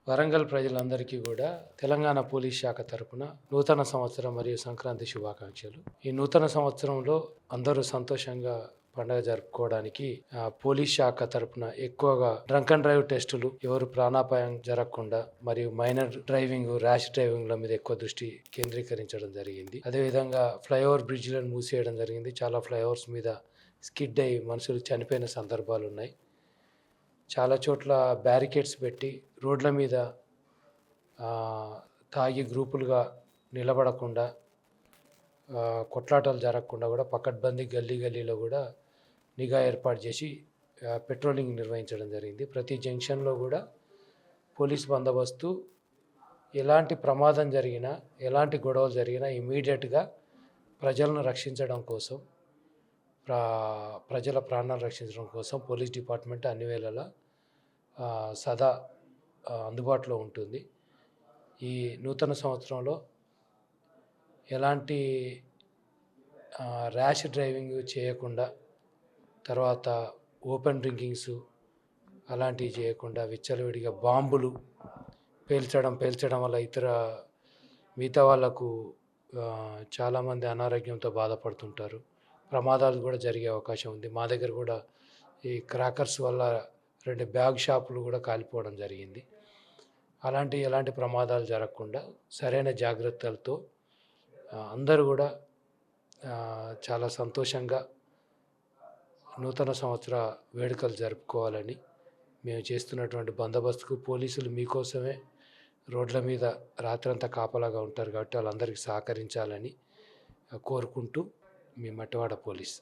వరంగల్ ప్రజలందరికీ కూడా తెలంగాణ పోలీస్ శాఖ తరపున నూతన సంవత్సరం మరియు సంక్రాంతి శుభాకాంక్షలు. ఈ నూతన సంవత్సరంలో అందరూ సంతోషంగా పండుగ జరుపుకోవడానికి పోలీస్ శాఖ తరపున ఎక్కువగా డ్రంక్ అండ్ డ్రైవ్ టెస్టులు, ఎవరు ప్రాణాపాయం జరగకుండా మరియు మైనర్ డ్రైవింగ్, ర్యాష్ డ్రైవింగ్ల మీద ఎక్కువ దృష్టి కేంద్రీకరించడం జరిగింది. అదేవిధంగా ఫ్లైఓవర్ బ్రిడ్జ్లను మూసేయడం జరిగింది. చాలా ఫ్లైఓవర్స్ మీద స్కిడ్ అయ్యి మనుషులు చనిపోయిన సందర్భాలు ఉన్నాయి. చాలా చోట్ల బ్యారికేడ్స్ పెట్టి రోడ్ల మీద తాగి గ్రూపులుగా నిలబడకుండా, కొట్లాటలు జరగకుండా కూడా పకడ్బందీ గల్లీలో కూడా నిఘా ఏర్పాటు చేసి పెట్రోలింగ్ నిర్వహించడం జరిగింది. ప్రతి జంక్షన్లో కూడా పోలీస్ బందోబస్తు, ఎలాంటి ప్రమాదం జరిగినా, ఎలాంటి గొడవలు జరిగినా ఇమీడియట్గా ప్రజలను రక్షించడం కోసం, ప్రజల ప్రాణాలు రక్షించడం కోసం పోలీస్ డిపార్ట్మెంట్ అన్ని వేళలా సదా అందుబాటులో ఉంటుంది. ఈ నూతన సంవత్సరంలో ఎలాంటి ర్యాష్ డ్రైవింగ్ చేయకుండా, తర్వాత ఓపెన్ డ్రింకింగ్స్ అలాంటివి చేయకుండా, విచ్చలవిడిగా బాంబులు పేల్చడం వల్ల మిగతా వాళ్ళకు చాలామంది అనారోగ్యంతో బాధపడుతుంటారు. ప్రమాదాలు కూడా జరిగే అవకాశం ఉంది. మా దగ్గర కూడా ఈ క్రాకర్స్ వల్ల 2 బ్యాగ్ షాపులు కూడా కాలిపోవడం జరిగింది. ఎలాంటి ప్రమాదాలు జరగకుండా సరైన జాగ్రత్తలతో అందరూ కూడా చాలా సంతోషంగా నూతన సంవత్సర వేడుకలు జరుపుకోవాలని మేము చేస్తున్నటువంటి బందోబస్తుకు పోలీసులు మీకోసమే రోడ్ల మీద రాత్రంతా కాపలాగా ఉంటారు కాబట్టి వాళ్ళందరికీ సహకరించాలని కోరుకుంటూ మీ మట్టివాడ పోలీస్.